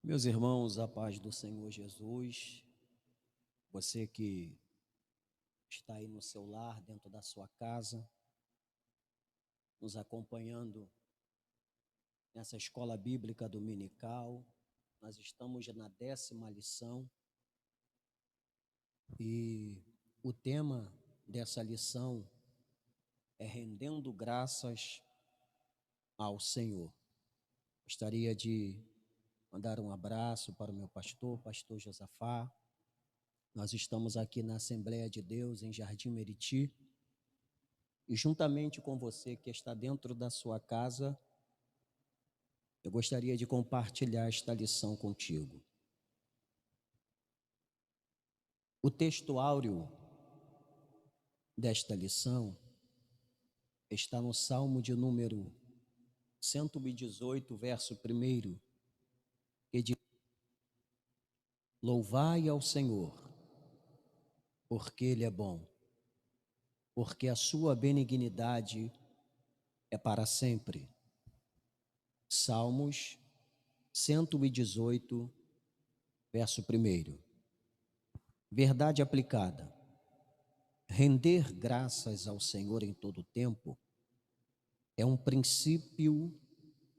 Meus irmãos, a paz do Senhor Jesus, você que está aí no seu lar, dentro da sua casa, nos acompanhando nessa escola bíblica dominical, nós estamos na 10ª lição e o tema dessa lição é rendendo graças ao Senhor. Gostaria de mandar um abraço para o meu pastor Josafá. Nós estamos aqui na Assembleia de Deus, em Jardim Meriti, e juntamente com você que está dentro da sua casa, eu gostaria de compartilhar esta lição contigo. O texto áureo desta lição está no Salmo de número 118, verso 1, que diz: Louvai ao Senhor, porque Ele é bom, porque a sua benignidade é para sempre. Salmos 118, verso 1. Verdade aplicada. Render graças ao Senhor em todo o tempo é um princípio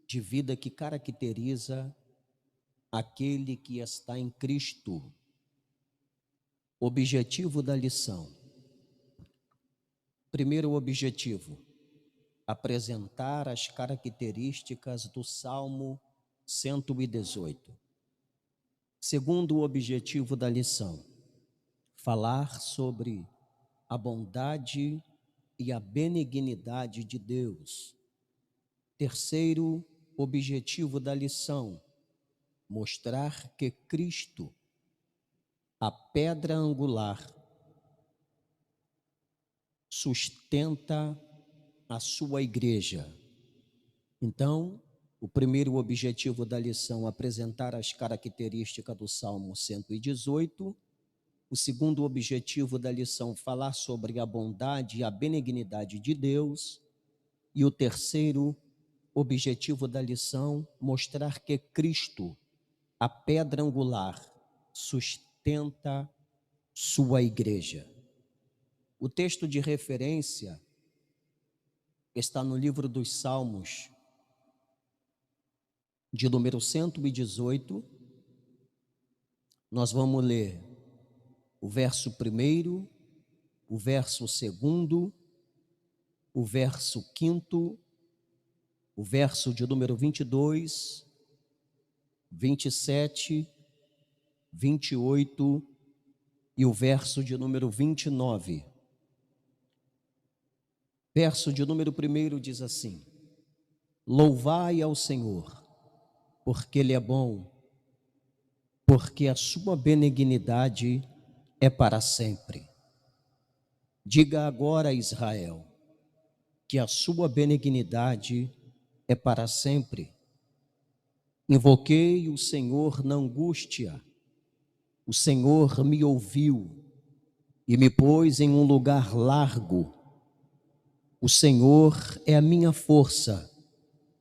de vida que caracteriza aquele que está em Cristo. Objetivo da lição. Primeiro objetivo: apresentar as características do Salmo 118. Segundo objetivo da lição: falar sobre a bondade e a benignidade de Deus. Terceiro objetivo da lição: mostrar que Cristo, a pedra angular, sustenta a sua igreja. Então, o primeiro objetivo da lição: apresentar as características do Salmo 118. O segundo objetivo da lição: falar sobre a bondade e a benignidade de Deus. E o terceiro objetivo da lição: mostrar que Cristo, a pedra angular, sustenta sua igreja. O texto de referência está no livro dos Salmos, de número 118. Nós vamos ler o verso 1, o verso 2, o verso 5, o verso de número 22, 27, 28 e o verso de número 29. Verso de número 1 diz assim: Louvai ao Senhor, porque Ele é bom, porque a sua benignidade é para sempre. Diga agora, Israel, que a sua benignidade é para sempre. Invoquei o Senhor na angústia, o Senhor me ouviu e me pôs em um lugar largo. O Senhor é a minha força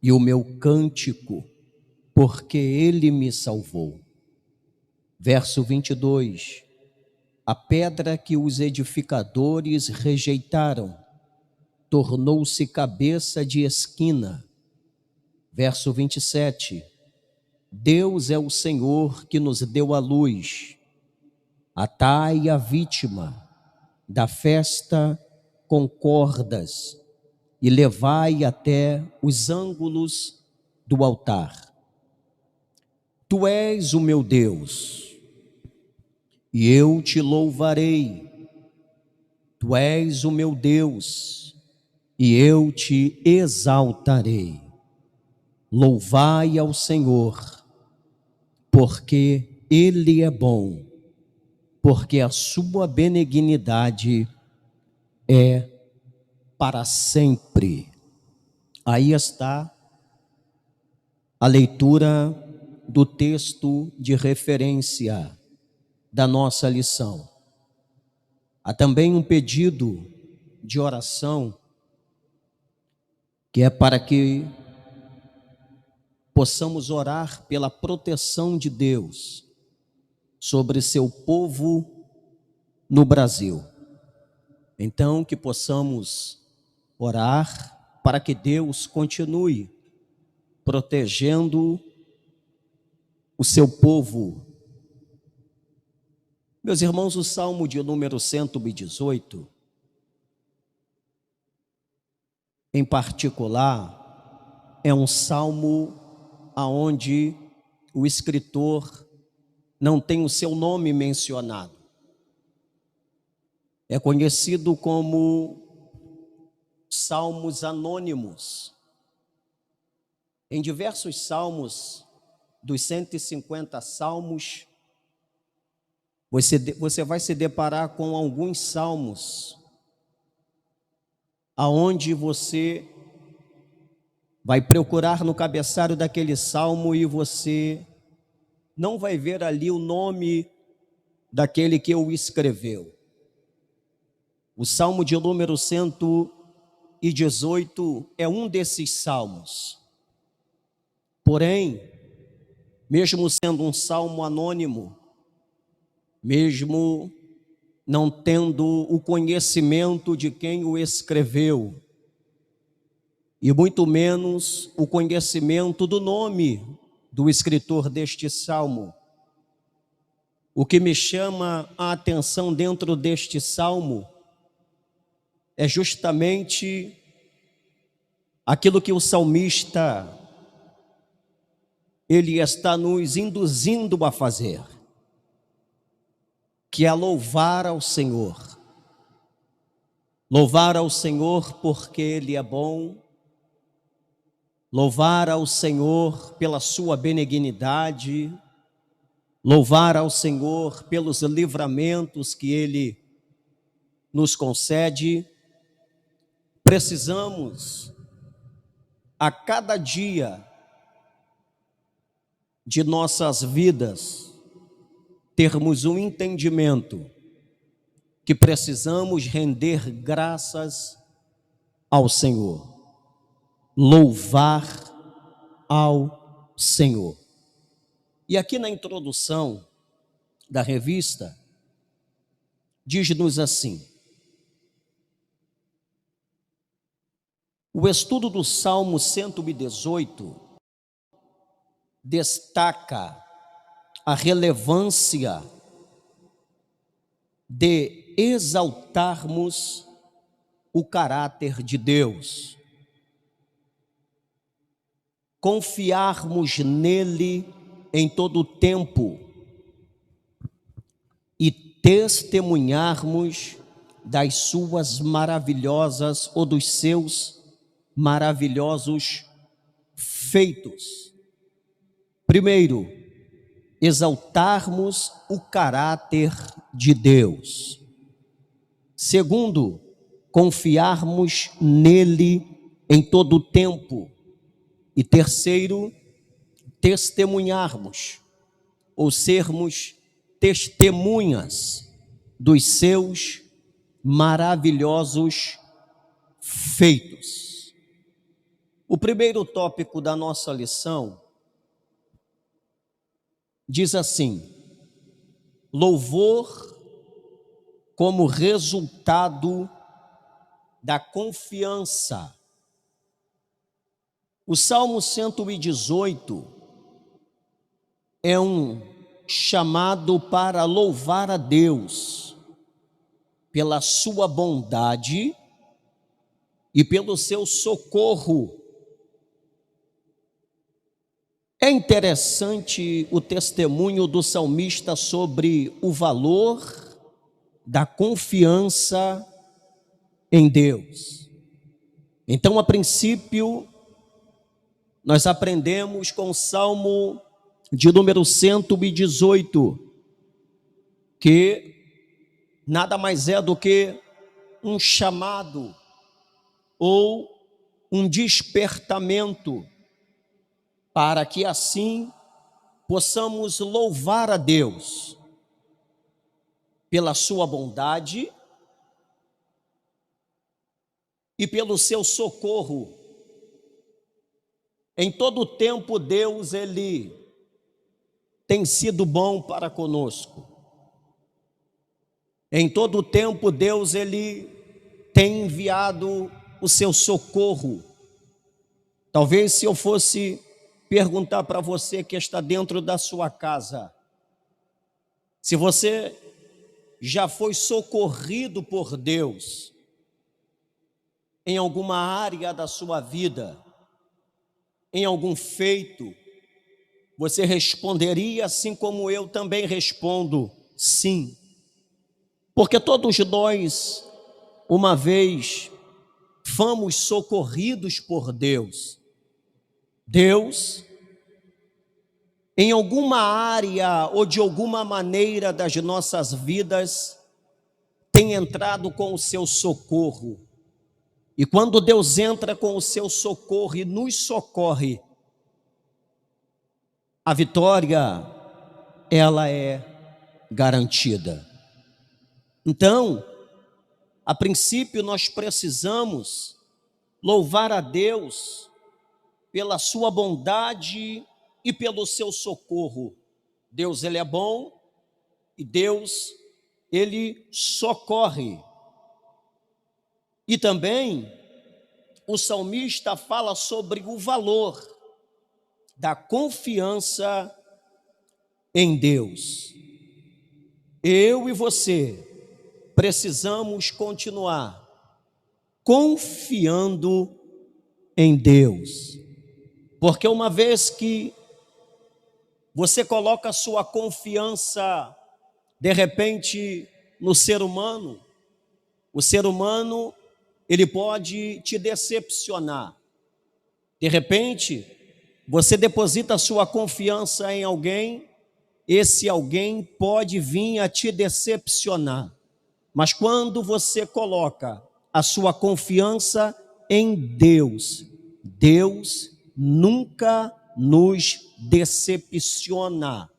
e o meu cântico, porque Ele me salvou. Verso 22. A pedra que os edificadores rejeitaram tornou-se cabeça de esquina. Verso 27. Deus é o Senhor que nos deu a luz. Atai a vítima da festa com cordas e levai até os ângulos do altar. Tu és o meu Deus, e eu te louvarei. Tu és o meu Deus, e eu te exaltarei. Louvai ao Senhor, porque Ele é bom, porque a sua benignidade é para sempre. Aí está a leitura do texto de referência da nossa lição. Há também um pedido de oração, que é para que possamos orar pela proteção de Deus sobre seu povo no Brasil. Então, que possamos orar para que Deus continue protegendo o seu povo. Meus irmãos, o Salmo de número 118, em particular, é um salmo aonde o escritor não tem o seu nome mencionado. É conhecido como salmos anônimos. Em diversos salmos, dos 150 salmos, você vai se deparar com alguns salmos aonde você vai procurar no cabeçalho daquele salmo e você não vai ver ali o nome daquele que o escreveu. O Salmo de número 118 é um desses salmos. Porém, mesmo sendo um salmo anônimo, mesmo não tendo o conhecimento de quem o escreveu, e muito menos o conhecimento do nome do escritor deste salmo, o que me chama a atenção dentro deste salmo é justamente aquilo que o salmista ele está nos induzindo a fazer, que é louvar ao Senhor. Louvar ao Senhor porque Ele é bom, louvar ao Senhor pela sua benignidade, louvar ao Senhor pelos livramentos que Ele nos concede. Precisamos, a cada dia de nossas vidas, termos um entendimento que precisamos render graças ao Senhor, louvar ao Senhor. E aqui na introdução da revista, diz-nos assim: o estudo do Salmo 118 destaca a relevância de exaltarmos o caráter de Deus, confiarmos nele em todo o tempo e testemunharmos das suas maravilhosas ou dos seus maravilhosos feitos. Primeiro, exaltarmos o caráter de Deus. Segundo, confiarmos nele em todo o tempo. E terceiro, testemunharmos, ou sermos testemunhas dos seus maravilhosos feitos. O primeiro tópico da nossa lição diz assim: louvor como resultado da confiança. O Salmo 118 é um chamado para louvar a Deus pela sua bondade e pelo seu socorro. É interessante o testemunho do salmista sobre o valor da confiança em Deus. Então, a princípio, nós aprendemos com o Salmo de número 118, que nada mais é do que um chamado ou um despertamento para que assim possamos louvar a Deus pela sua bondade e pelo seu socorro. Em todo tempo, Deus, Ele tem sido bom para conosco. Em todo tempo, Deus, Ele tem enviado o seu socorro. Talvez se eu fosse perguntar para você que está dentro da sua casa, se você já foi socorrido por Deus em alguma área da sua vida, em algum feito, você responderia assim como eu também respondo, sim. Porque todos nós, uma vez, fomos socorridos por Deus. Deus, em alguma área ou de alguma maneira das nossas vidas, tem entrado com o seu socorro. E quando Deus entra com o seu socorro e nos socorre, a vitória, ela é garantida. Então, a princípio, nós precisamos louvar a Deus pela sua bondade e pelo seu socorro. Deus, Ele é bom e Deus, Ele socorre. E também o salmista fala sobre o valor da confiança em Deus. Eu e você precisamos continuar confiando em Deus, porque uma vez que você coloca a sua confiança, de repente, no ser humano, o ser humano, ele pode te decepcionar. De repente, você deposita a sua confiança em alguém, esse alguém pode vir a te decepcionar. Mas quando você coloca a sua confiança em Deus, Deus nunca nos decepciona.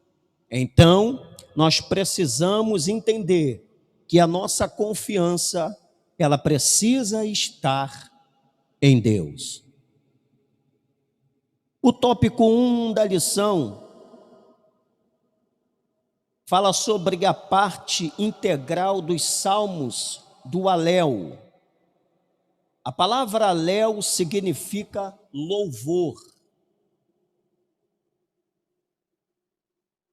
Então, nós precisamos entender que a nossa confiança, ela precisa estar em Deus. O tópico 1 da lição fala sobre a parte integral dos salmos do Alel. A palavra Alel significa louvor.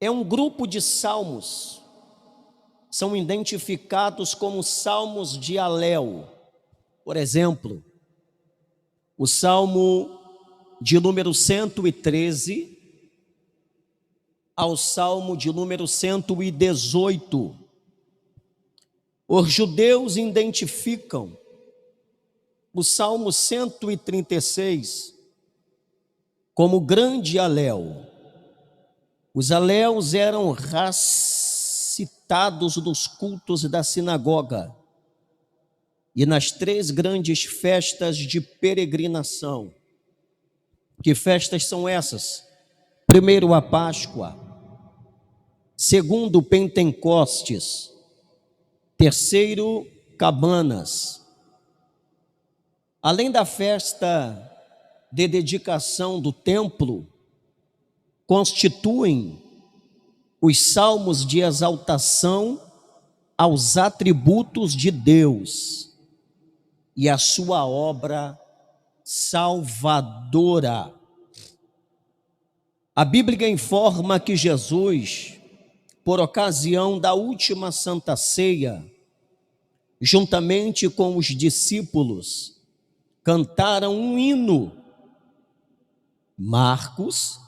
É um grupo de salmos, são identificados como salmos de Alel. Por exemplo, o salmo de número 113 ao salmo de número 118. Os judeus identificam o salmo 136 como grande Alel. Os aléus eram recitados nos cultos da sinagoga e nas 3 grandes festas de peregrinação. Que festas são essas? Primeiro, a Páscoa. Segundo, Pentecostes. Terceiro, Cabanas. Além da festa de dedicação do templo, constituem os salmos de exaltação aos atributos de Deus e a sua obra salvadora. A Bíblia informa que Jesus, por ocasião da última Santa Ceia, juntamente com os discípulos, cantaram um hino. Marcos,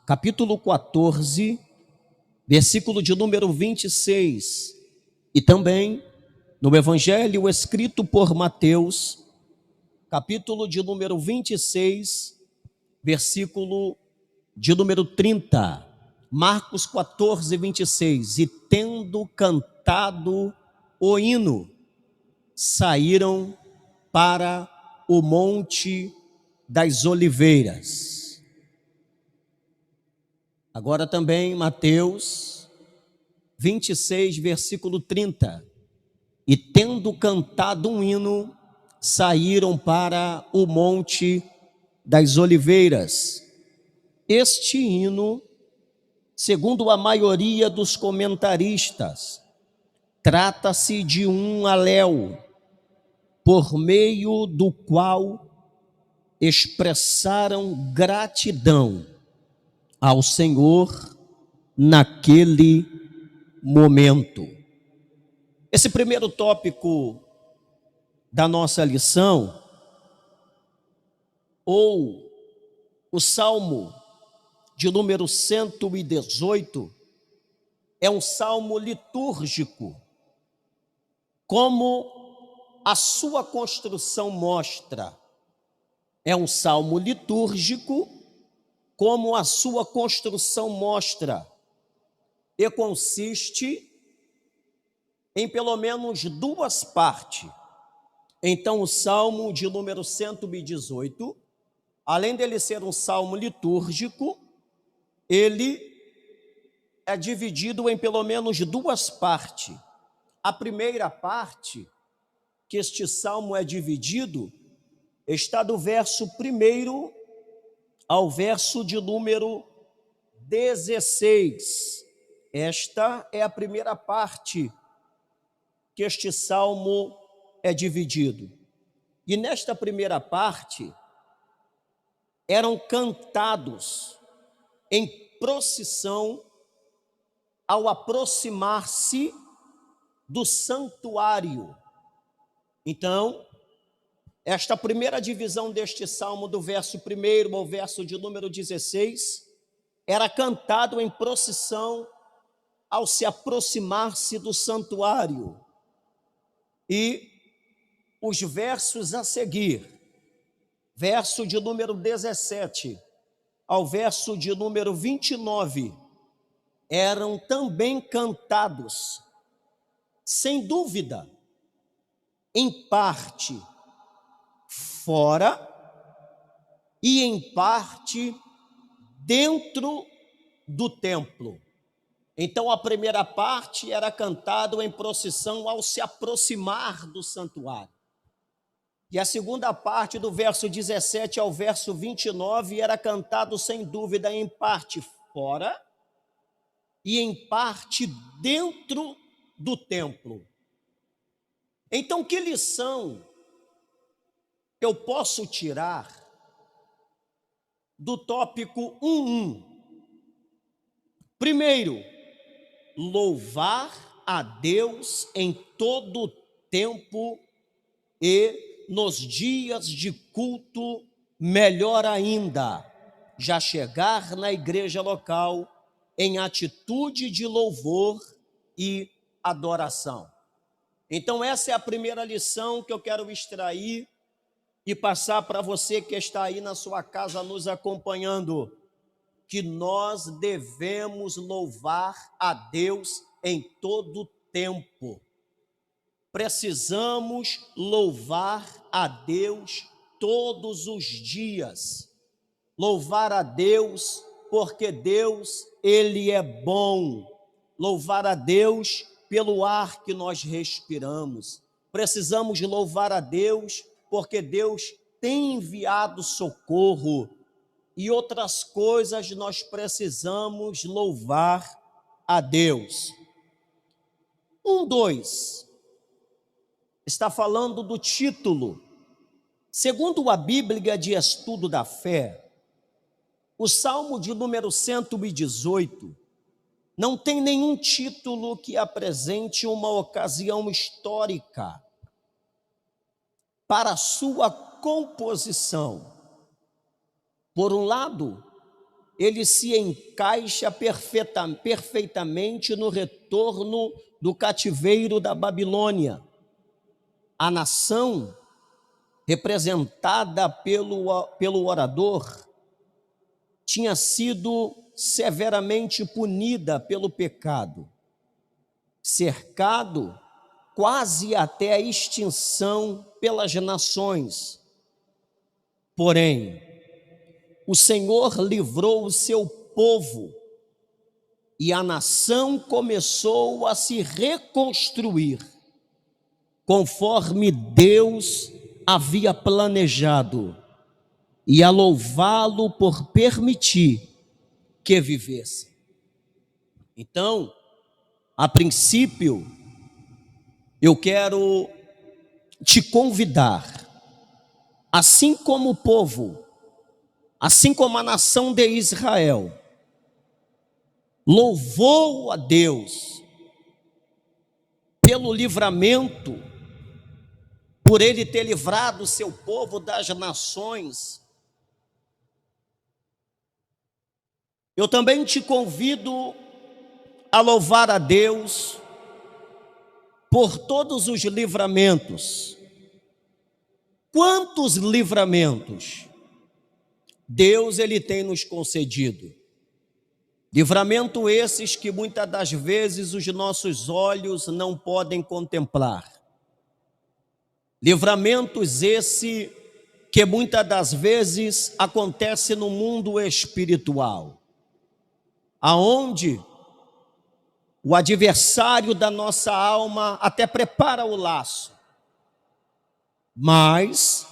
capítulo 14, versículo de número 26, e também no Evangelho escrito por Mateus, capítulo de número 26, versículo de número 30. Marcos 14, 26. E tendo cantado o hino, saíram para o Monte das Oliveiras. Agora também Mateus 26, versículo 30. E tendo cantado um hino, saíram para o Monte das Oliveiras. Este hino, segundo a maioria dos comentaristas, trata-se de um alel, por meio do qual expressaram gratidão ao Senhor naquele momento. Esse primeiro tópico da nossa lição, ou o Salmo de número 118, é um salmo litúrgico, como a sua construção mostra. É um salmo litúrgico, como a sua construção mostra, e consiste em pelo menos duas partes. Então, o salmo de número 118, além dele ser um salmo litúrgico, ele é dividido em pelo menos duas partes. A primeira parte, que este salmo é dividido, está do verso 1 ao verso de número 16. Esta é a primeira parte que este salmo é dividido. E nesta primeira parte, eram cantados em procissão ao aproximar-se do santuário. Então, esta primeira divisão deste salmo, do verso 1 ao verso de número 16, era cantado em procissão ao se aproximar-se do santuário. E os versos a seguir, verso de número 17 ao verso de número 29, eram também cantados, sem dúvida, em parte fora e em parte dentro do templo. Então, a primeira parte era cantado em procissão ao se aproximar do santuário. E a segunda parte, do verso 17 ao verso 29, era cantado, sem dúvida, em parte fora e em parte dentro do templo. Então, que lição eu posso tirar do tópico 1.1? Primeiro, louvar a Deus em todo tempo e nos dias de culto, melhor ainda, já chegar na igreja local em atitude de louvor e adoração. Então, essa é a primeira lição que eu quero extrair e passar para você que está aí na sua casa nos acompanhando, que nós devemos louvar a Deus em todo tempo. Precisamos louvar a Deus todos os dias. Louvar a Deus porque Deus, Ele é bom. Louvar a Deus pelo ar que nós respiramos. Precisamos louvar a Deus porque Deus tem enviado socorro. E outras coisas nós precisamos louvar a Deus. 1.2 está falando do título. Segundo a Bíblia de Estudo da Fé, o Salmo de número 118 não tem nenhum título que apresente uma ocasião histórica para sua composição. Por um lado, ele se encaixa perfeitamente no retorno do cativeiro da Babilônia. A nação, representada pelo orador, tinha sido severamente punida pelo pecado, cercado quase até a extinção pelas nações. Porém, o Senhor livrou o seu povo e a nação começou a se reconstruir, conforme Deus havia planejado. e a louvá-lo por permitir que vivesse. Então, a princípio, eu quero te convidar, assim como o povo, assim como a nação de Israel, louvou a Deus pelo livramento, por Ele ter livrado o seu povo das nações. Eu também te convido a louvar a Deus por todos os livramentos. Quantos livramentos Deus Ele tem nos concedido? Livramento esses que muitas das vezes os nossos olhos não podem contemplar. Livramentos esse que muitas das vezes acontece no mundo espiritual, aonde o adversário da nossa alma até prepara o laço, mas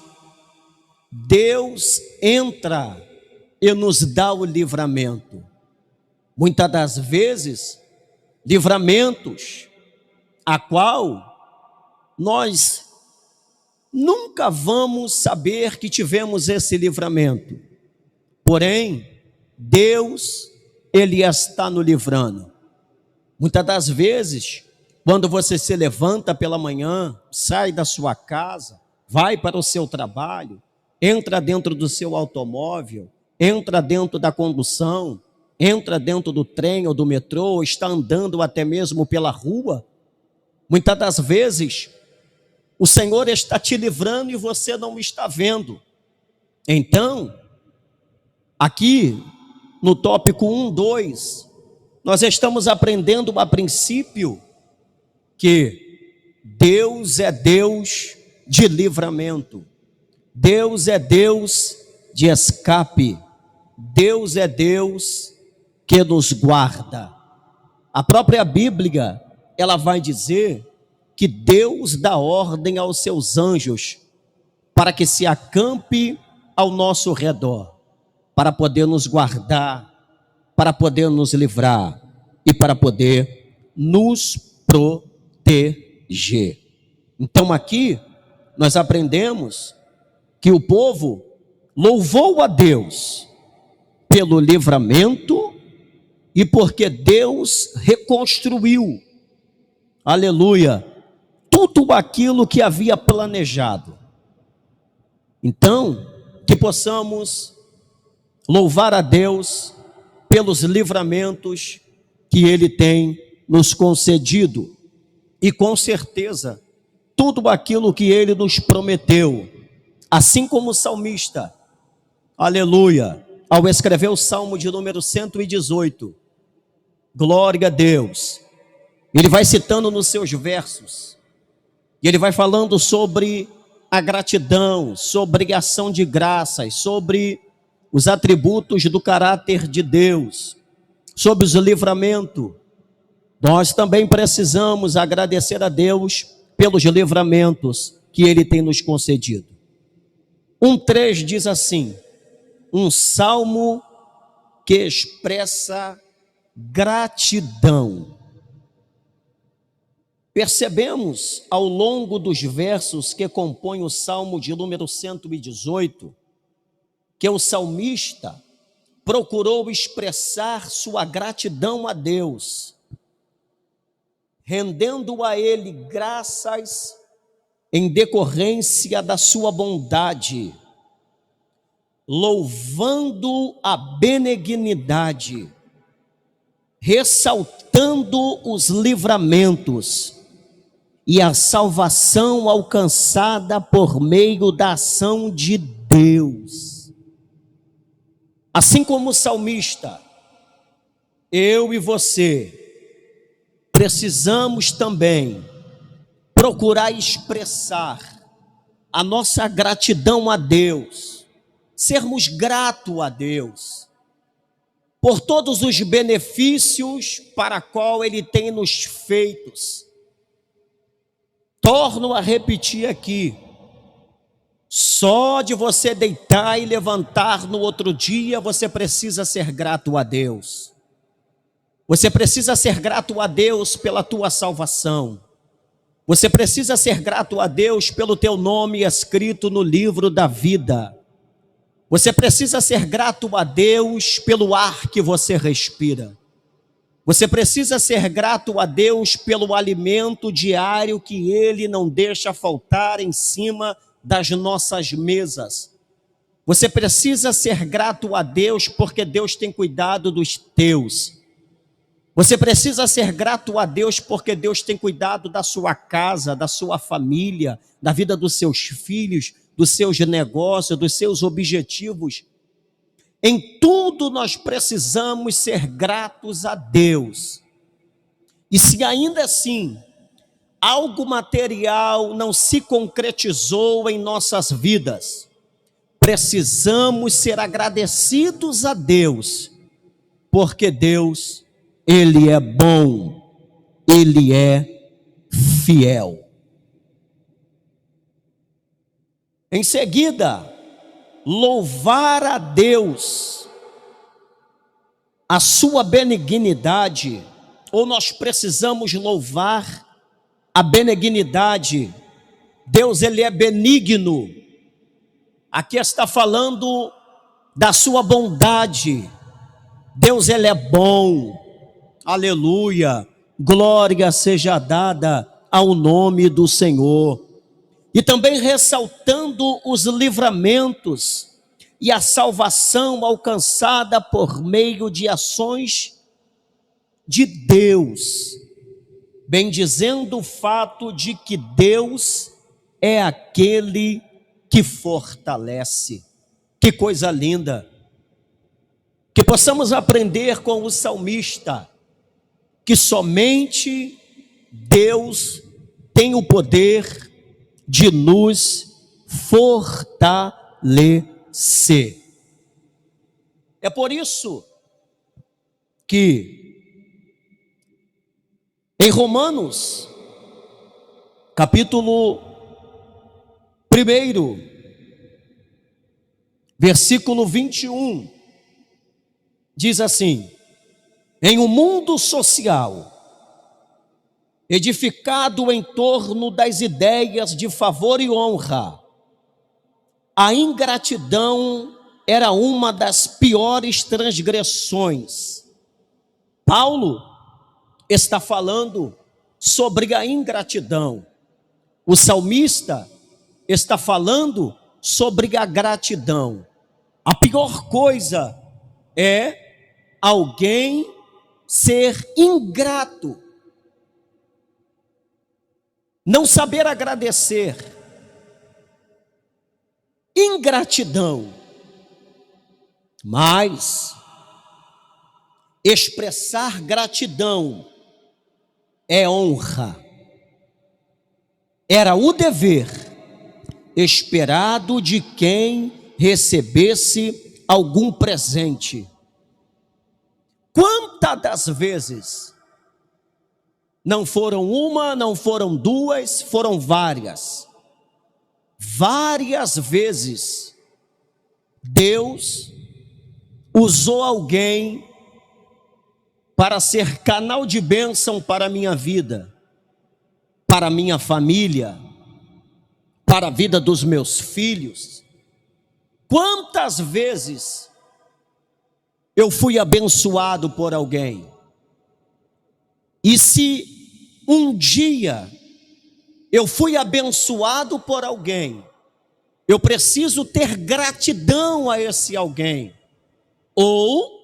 Deus entra e nos dá o livramento. Muitas das vezes, livramentos a qual nós nunca vamos saber que tivemos esse livramento. Porém, Deus, Ele está nos livrando. Muitas das vezes, quando você se levanta pela manhã, sai da sua casa, vai para o seu trabalho, entra dentro do seu automóvel, entra dentro da condução, entra dentro do trem ou do metrô, ou está andando até mesmo pela rua, muitas das vezes, o Senhor está te livrando e você não está vendo. Então, aqui no tópico 1, 2, nós estamos aprendendo a princípio que Deus é Deus de livramento, Deus é Deus de escape, Deus é Deus que nos guarda. A própria Bíblia, ela vai dizer que Deus dá ordem aos seus anjos para que se acampe ao nosso redor, para poder nos guardar, para poder nos livrar e para poder nos proteger. Então aqui nós aprendemos que o povo louvou a Deus pelo livramento e porque Deus reconstruiu, aleluia, tudo aquilo que havia planejado. Então, que possamos louvar a Deus pelos livramentos que Ele tem nos concedido. E com certeza, tudo aquilo que Ele nos prometeu, assim como o salmista, aleluia, ao escrever o Salmo de número 118, glória a Deus, ele vai citando nos seus versos, e ele vai falando sobre a gratidão, sobre a ação de graças, sobre os atributos do caráter de Deus, sobre os livramentos. Nós também precisamos agradecer a Deus pelos livramentos que Ele tem nos concedido. 1:3 diz assim, um salmo que expressa gratidão. Percebemos ao longo dos versos que compõem o Salmo de número 118, que o salmista procurou expressar sua gratidão a Deus, rendendo a Ele graças em decorrência da sua bondade, louvando a benignidade, ressaltando os livramentos e a salvação alcançada por meio da ação de Deus. Assim como o salmista, eu e você precisamos também procurar expressar a nossa gratidão a Deus, sermos gratos a Deus por todos os benefícios para qual Ele tem nos feitos. Torno a repetir aqui, Só de você deitar e levantar no outro dia, você precisa ser grato a Deus. Você precisa ser grato a Deus pela tua salvação. Você precisa ser grato a Deus pelo teu nome escrito no livro da vida. Você precisa ser grato a Deus pelo ar que você respira. Você precisa ser grato a Deus pelo alimento diário que Ele não deixa faltar em cima das nossas mesas. Você precisa ser grato a Deus porque Deus tem cuidado dos teus. Você precisa ser grato a Deus porque Deus tem cuidado da sua casa, da sua família, da vida dos seus filhos, dos seus negócios, dos seus objetivos. Em tudo nós precisamos ser gratos a Deus. E se ainda assim algo material não se concretizou em nossas vidas, precisamos ser agradecidos a Deus, porque Deus, Ele é bom, Ele é fiel. Em seguida, louvar a Deus, a sua benignidade, ou nós precisamos louvar a benignidade. Deus, Ele é benigno. Aqui está falando da sua bondade. Deus, Ele é bom. Aleluia. Glória seja dada ao nome do Senhor. E também ressaltando os livramentos e a salvação alcançada por meio de ações de Deus, bendizendo o fato de que Deus é aquele que fortalece. Que coisa linda! Que possamos aprender com o salmista que somente Deus tem o poder de nos fortalecer. É por isso que em Romanos, capítulo 1, versículo 21, diz assim: em um mundo social edificado em torno das ideias de favor e honra, a ingratidão era uma das piores transgressões. Paulo está falando sobre a ingratidão. O salmista está falando sobre a gratidão. A pior coisa é alguém ser ingrato, não saber agradecer. Ingratidão. Mas expressar gratidão é honra. Era o dever esperado de quem recebesse algum presente. Quantas das vezes, não foram uma, não foram duas, foram várias. Várias vezes, Deus usou alguém para ser canal de bênção para a minha vida, para a minha família, para a vida dos meus filhos. Quantas vezes eu fui abençoado por alguém? E se um dia eu fui abençoado por alguém, eu preciso ter gratidão a esse alguém. Ou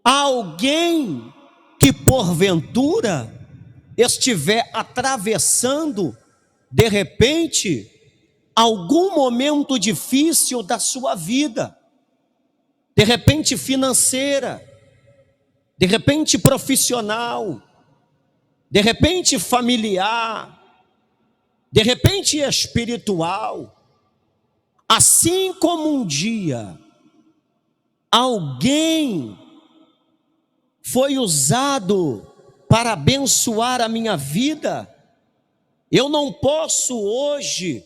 alguém que porventura estiver atravessando, de repente, algum momento difícil da sua vida, de repente financeira, de repente profissional, de repente familiar, de repente espiritual. Assim como um dia alguém foi usado para abençoar a minha vida, eu não posso hoje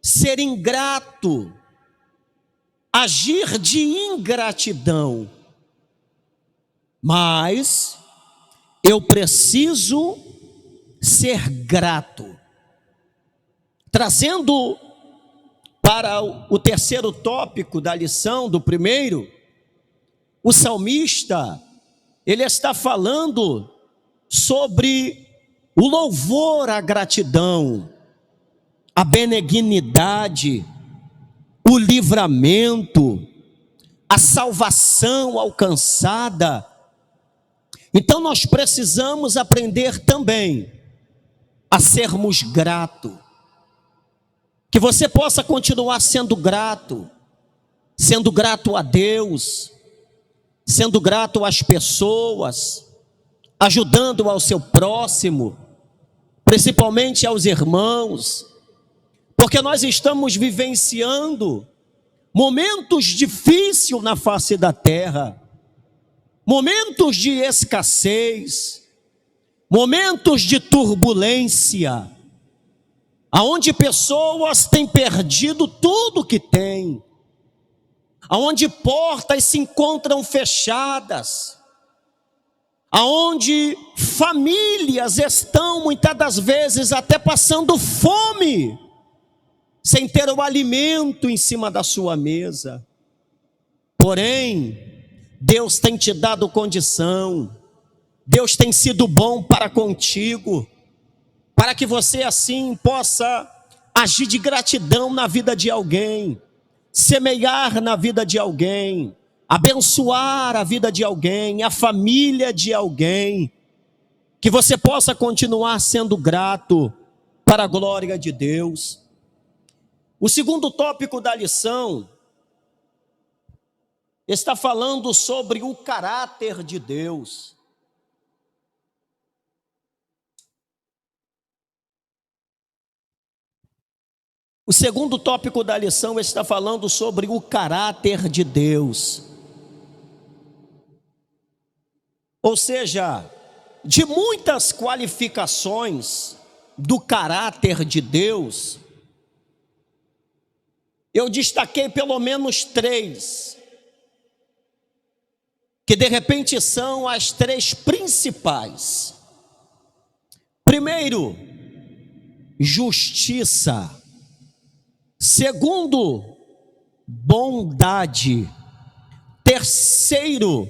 ser ingrato, agir de ingratidão, mas eu preciso ser grato. Trazendo para o terceiro tópico da lição, do primeiro, o salmista, ele está falando sobre o louvor à gratidão, a benignidade, o livramento, a salvação alcançada. Então nós precisamos aprender também a sermos gratos. Que você possa continuar sendo grato a Deus, sendo grato às pessoas, ajudando ao seu próximo, principalmente aos irmãos, porque nós estamos vivenciando momentos difíceis na face da terra, momentos de escassez, momentos de turbulência, aonde pessoas têm perdido tudo que têm, aonde portas se encontram fechadas, aonde famílias estão muitas das vezes até passando fome, sem ter o alimento em cima da sua mesa. Porém, Deus tem te dado condição, Deus tem sido bom para contigo, para que você assim possa agir de gratidão na vida de alguém, semear na vida de alguém, abençoar a vida de alguém, a família de alguém, que você possa continuar sendo grato para a glória de Deus. O segundo tópico da lição está falando sobre o caráter de Deus. O segundo tópico da lição está falando sobre o caráter de Deus. Ou seja, de muitas qualificações do caráter de Deus, eu destaquei pelo menos 3, que de repente são as 3 principais. Primeiro, justiça. Segundo, bondade. Terceiro,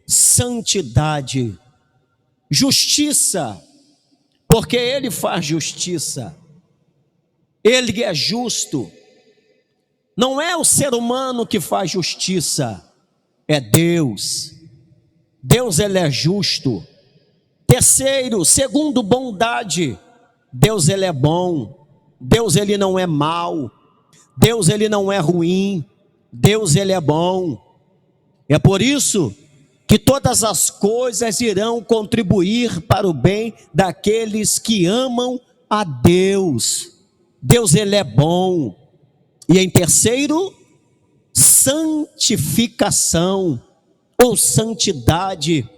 santidade. Justiça, porque Ele faz justiça. Ele é justo. Não é o ser humano que faz justiça, é Deus. Deus, Ele é justo. Terceiro, segundo, bondade. Deus, Ele é bom. Deus, Ele não é mau. Deus, Ele não é ruim. Deus, Ele é bom. É por isso que todas as coisas irão contribuir para o bem daqueles que amam a Deus. Deus, Ele é bom. E em terceiro, santificação ou santidade.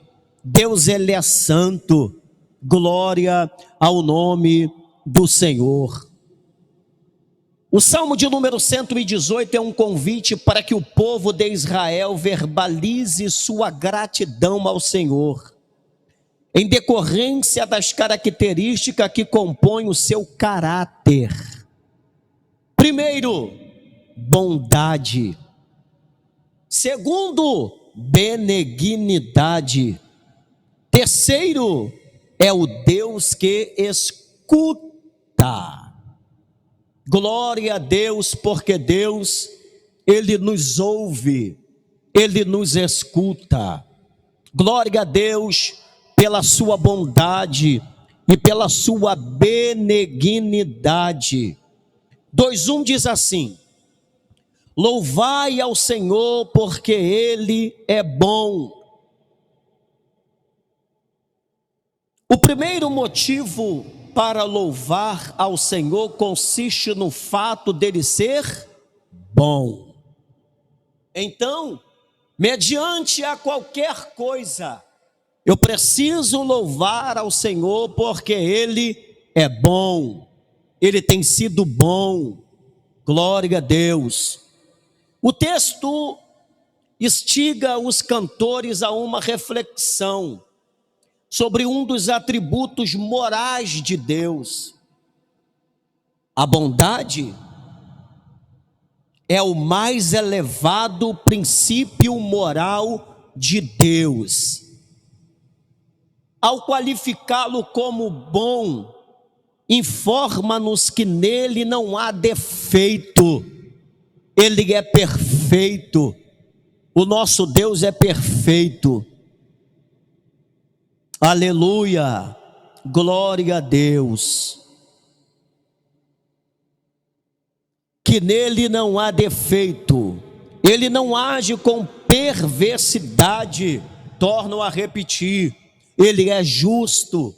Deus, Ele é santo. Glória ao nome do Senhor. O Salmo de número 118 é um convite para que o povo de Israel verbalize sua gratidão ao Senhor, em decorrência das características que compõem o seu caráter. Primeiro, bondade. Segundo, benignidade. Terceiro, é o Deus que escuta. Glória a Deus, porque Deus, Ele nos ouve, Ele nos escuta. Glória a Deus pela sua bondade e pela sua benignidade. 2:1 diz assim: louvai ao Senhor, porque Ele é bom. O primeiro motivo para louvar ao Senhor consiste no fato dele ser bom. Então, mediante a qualquer coisa, eu preciso louvar ao Senhor porque Ele é bom, Ele tem sido bom. Glória a Deus. O texto instiga os cantores a uma reflexão sobre um dos atributos morais de Deus. A bondade é o mais elevado princípio moral de Deus. Ao qualificá-lo como bom, informa-nos que nele não há defeito. Ele é perfeito. O nosso Deus é perfeito. Aleluia. Glória a Deus. Que nele não há defeito. Ele não age com perversidade. Torno a repetir. Ele é justo.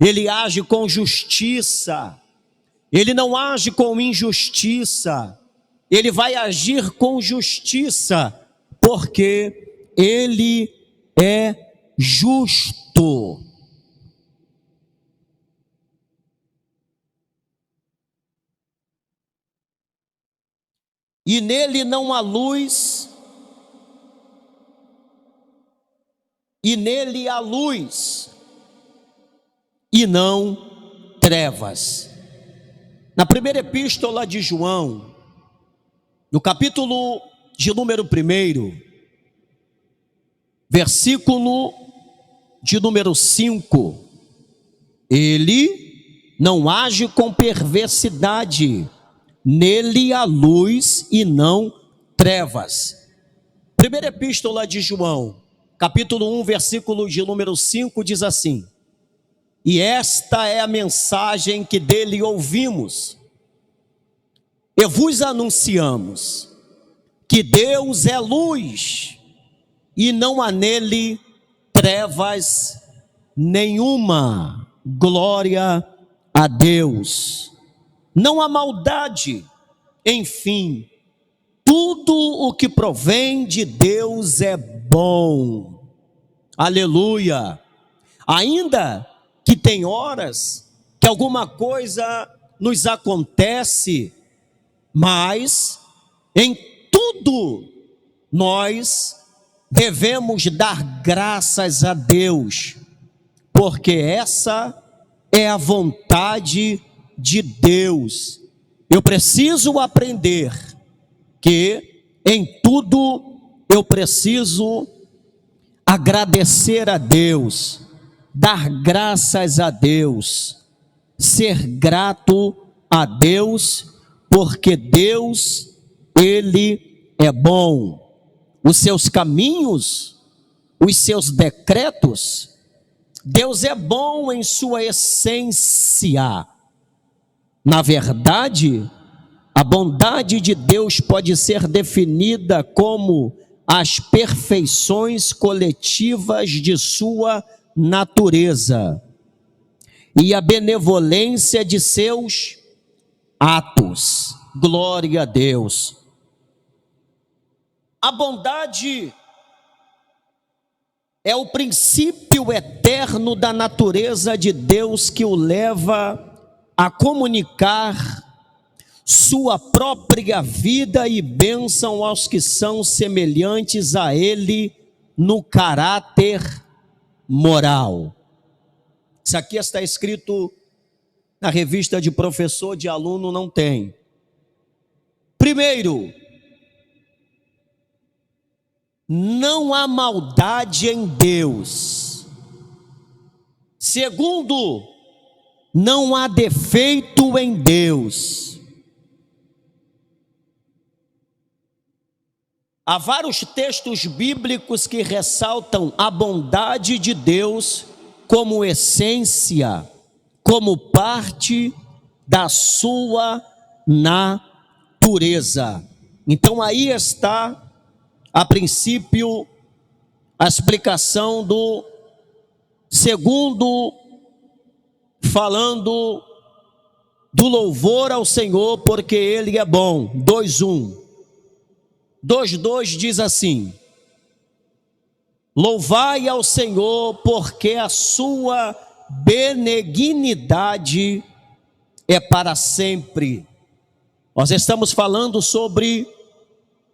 Ele age com justiça. Ele não age com injustiça. Ele vai agir com justiça, porque ele é justo. E nele não há luz, e nele há luz, e não trevas. Na primeira epístola de João, no capítulo de número 1, versículo de número 5, ele não age com perversidade, nele há luz e não trevas. Primeira epístola de João, capítulo 1, versículo de número 5, diz assim: e esta é a mensagem que dele ouvimos e vos anunciamos, que Deus é luz e não há nele trevas nenhuma. Glória a Deus. Não há maldade, enfim, tudo o que provém de Deus é bom. Aleluia. Ainda que tem horas que alguma coisa nos acontece, mas em tudo nós devemos dar graças a Deus, porque essa é a vontade de Deus. Eu preciso aprender que em tudo eu preciso agradecer a Deus, dar graças a Deus, ser grato a Deus, porque Deus, Ele é bom. Os seus caminhos, os seus decretos, Deus é bom em sua essência. Na verdade, a bondade de Deus pode ser definida como as perfeições coletivas de sua natureza e a benevolência de seus atos. Glória a Deus. A bondade é o princípio eterno da natureza de Deus que o leva a comunicar sua própria vida e bênção aos que são semelhantes a Ele no caráter moral. Isso aqui está escrito na revista de professor, de aluno não tem. Primeiro, não há maldade em Deus. Segundo, não há defeito em Deus. Há vários textos bíblicos que ressaltam a bondade de Deus como essência, como parte da sua natureza. Então aí está, a princípio, a explicação do segundo, falando do louvor ao Senhor, porque Ele é bom. 2:1. 2:2 diz assim: louvai ao Senhor, porque a sua benignidade é para sempre. Nós estamos falando sobre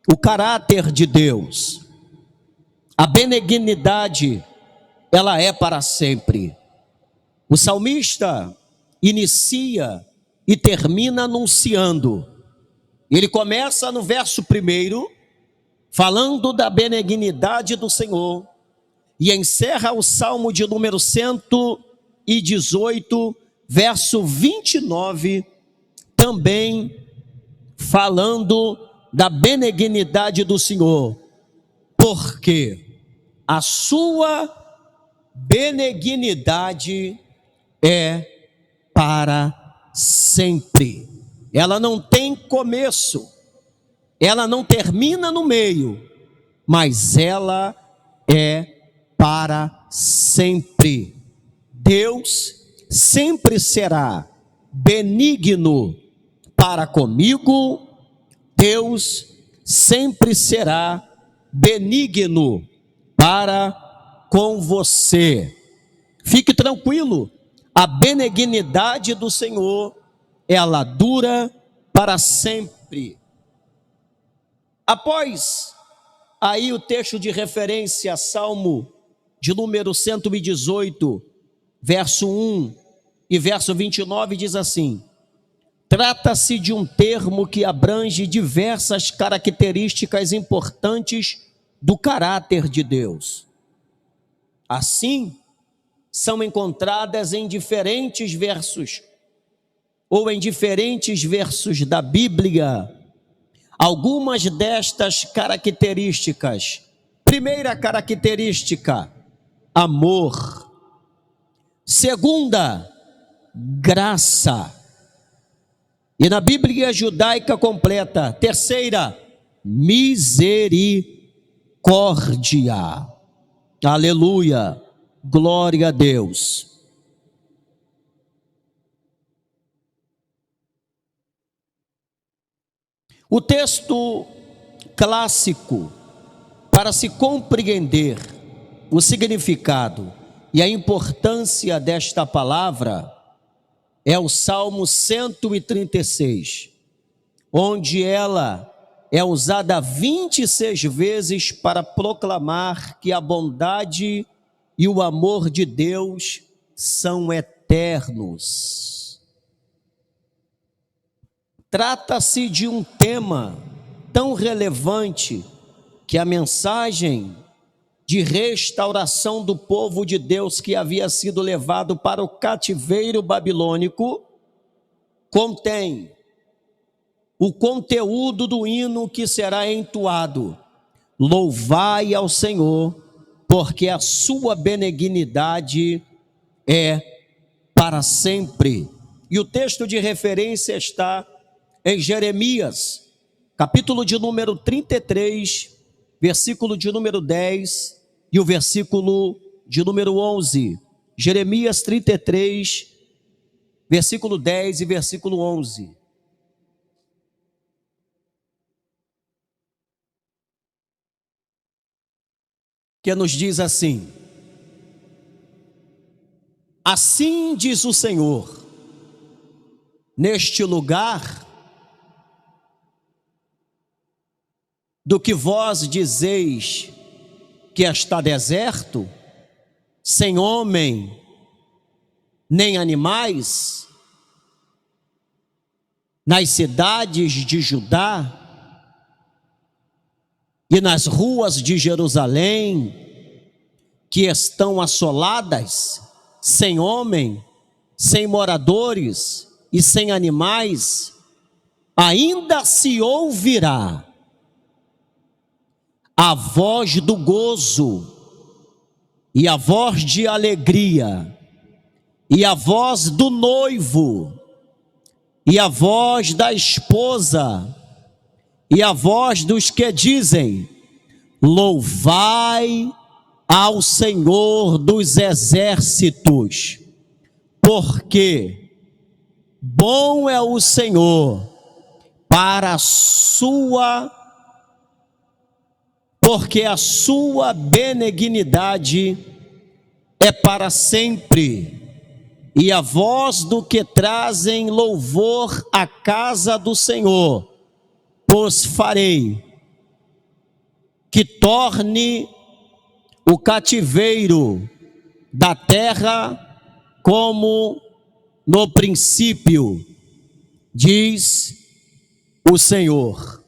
o caráter de Deus. A benignidade, ela é para sempre. O salmista inicia e termina anunciando. Ele começa no verso 1, falando da benignidade do Senhor, e encerra o salmo de número 118, verso 29, também falando da benignidade do Senhor, porque a sua benignidade é para sempre. Ela não tem começo, ela não termina no meio, mas ela é para sempre. Deus sempre será benigno para comigo, Deus sempre será benigno para com você. Fique tranquilo, a benignidade do Senhor, ela dura para sempre. Após aí o texto de referência, Salmo de número 118, verso 1 e verso 29, diz assim: trata-se de um termo que abrange diversas características importantes do caráter de Deus. Assim, são encontradas em diferentes versos, ou em diferentes versos da Bíblia, algumas destas características. Primeira característica, amor. Segunda, graça. E na Bíblia judaica completa, terceira, misericórdia. Aleluia, glória a Deus. O texto clássico para se compreender o significado e a importância desta palavra é o Salmo 136, onde ela é usada 26 vezes para proclamar que a bondade e o amor de Deus são eternos. Trata-se de um tema tão relevante que a mensagem de restauração do povo de Deus que havia sido levado para o cativeiro babilônico contém o conteúdo do hino que será entoado: louvai ao Senhor, porque a sua benignidade é para sempre. E o texto de referência está em Jeremias, capítulo de número 33, versículo de número 10 e o versículo de número 11. Jeremias 33, versículo 10 e versículo 11. Que nos diz assim: assim diz o Senhor, neste lugar do que vós dizeis que está deserto, sem homem nem animais, nas cidades de Judá e nas ruas de Jerusalém, que estão assoladas, sem homem, sem moradores e sem animais, ainda se ouvirá a voz do gozo, e a voz de alegria, e a voz do noivo, e a voz da esposa, e a voz dos que dizem: louvai ao Senhor dos exércitos, porque bom é o Senhor para a sua, porque a sua benignidade é para sempre. e a voz do que trazem louvor à casa do Senhor, pois farei que torne o cativeiro da terra como no princípio, diz o Senhor.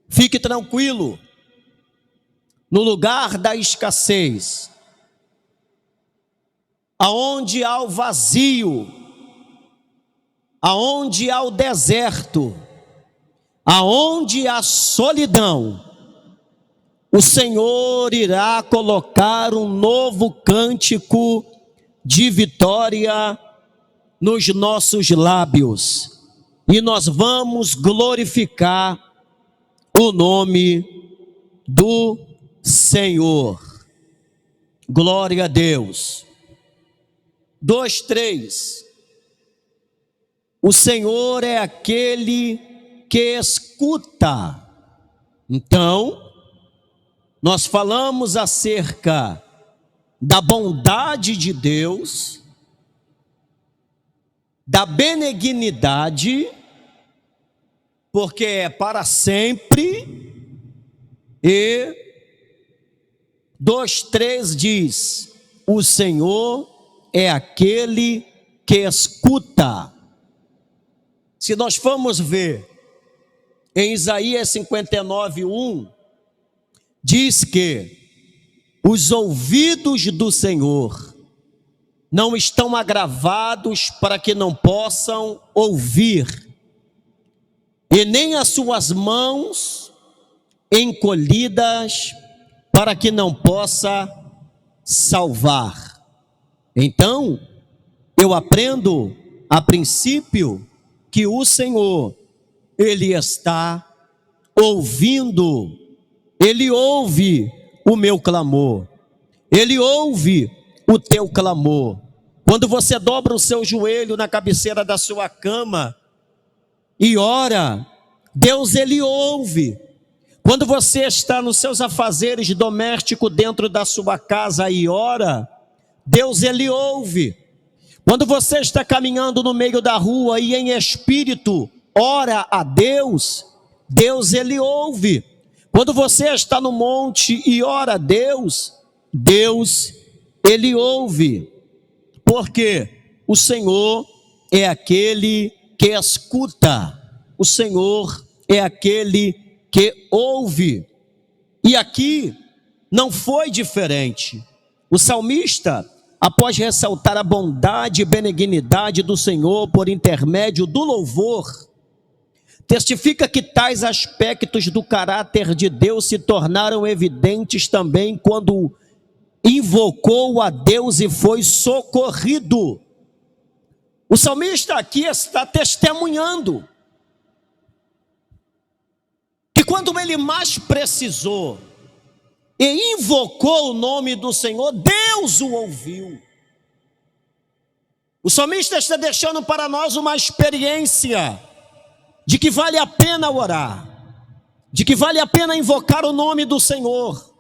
Fique tranquilo, no lugar da escassez, aonde há o vazio, aonde há o deserto, aonde há solidão, o Senhor irá colocar um novo cântico de vitória nos nossos lábios, e nós vamos glorificar o nome do Senhor. Glória a Deus. 2:3. O Senhor é aquele que escuta. Então, nós falamos acerca da bondade de Deus, da benignidade, porque é para sempre, e 2:3 diz: o Senhor é aquele que escuta. Se nós formos ver em Isaías 59:1, diz que os ouvidos do Senhor não estão agravados para que não possam ouvir, e nem as suas mãos encolhidas para que não possa salvar. Então, eu aprendo a princípio que o Senhor, Ele está ouvindo, Ele ouve o meu clamor, Ele ouve o teu clamor. Quando você dobra o seu joelho na cabeceira da sua cama e ora, Deus, Ele ouve. Quando você está nos seus afazeres domésticos dentro da sua casa e ora, Deus, Ele ouve. Quando você está caminhando no meio da rua e em espírito ora a Deus, Deus, Ele ouve. Quando você está no monte e ora a Deus, Deus, Ele ouve. Porque o Senhor é aquele que escuta, o Senhor é aquele que ouve. E aqui não foi diferente. O salmista, após ressaltar a bondade e benignidade do Senhor por intermédio do louvor, testifica que tais aspectos do caráter de Deus se tornaram evidentes também quando invocou a Deus e foi socorrido. O salmista aqui está testemunhando que quando ele mais precisou e invocou o nome do Senhor, Deus o ouviu. O salmista está deixando para nós uma experiência de que vale a pena orar, de que vale a pena invocar o nome do Senhor,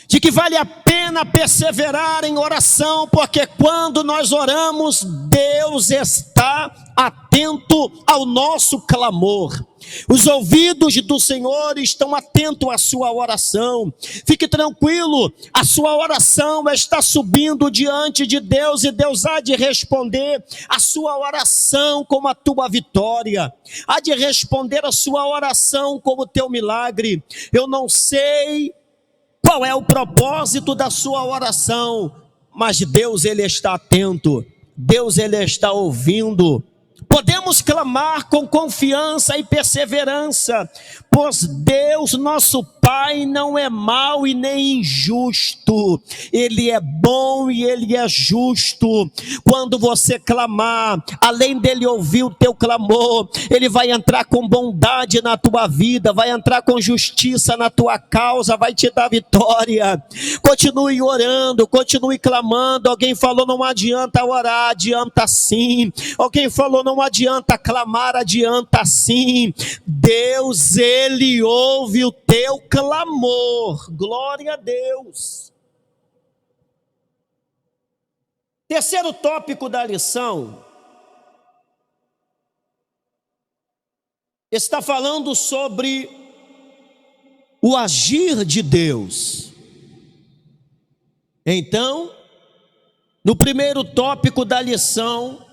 de que vale a pena perseverar em oração, porque quando nós oramos, Deus está atento ao nosso clamor. Os ouvidos do Senhor estão atentos à sua oração. Fique tranquilo, a sua oração está subindo diante de Deus, e Deus há de responder a sua oração como a tua vitória, há de responder a sua oração como o teu milagre. Eu não sei qual é o propósito da sua oração, mas Deus, Ele está atento, Deus, Ele está ouvindo. Podemos clamar com confiança e perseverança, pois Deus, nosso Pai, não é mau e nem injusto. Ele é bom e Ele é justo. Quando você clamar, além dele ouvir o teu clamor, Ele vai entrar com bondade na tua vida, vai entrar com justiça na tua causa, vai te dar vitória. Continue orando, continue clamando. Alguém falou não adianta orar, adianta sim. Alguém falou não adianta clamar, adianta sim. Deus, Ele ouve o teu clamor. Glória a Deus. Terceiro tópico da lição está falando sobre o agir de Deus. Então, no primeiro tópico da lição,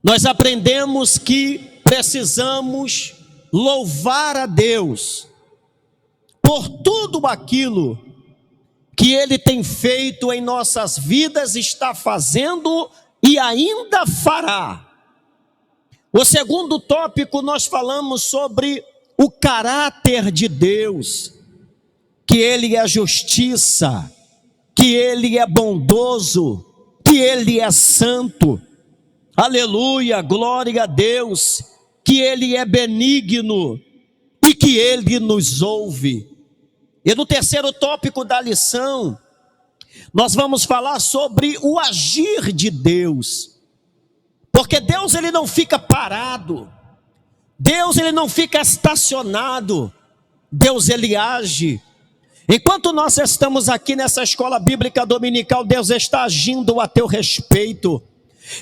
nós aprendemos que precisamos louvar a Deus por tudo aquilo que Ele tem feito em nossas vidas, está fazendo e ainda fará. O segundo tópico nós falamos sobre o caráter de Deus, que Ele é justiça, que Ele é bondoso, que Ele é santo. Aleluia, glória a Deus, que Ele é benigno e que Ele nos ouve. E no terceiro tópico da lição, nós vamos falar sobre o agir de Deus. Porque Deus, Ele não fica parado. Deus, Ele não fica estacionado. Deus, Ele age. Enquanto nós estamos aqui nessa escola bíblica dominical, Deus está agindo a teu respeito.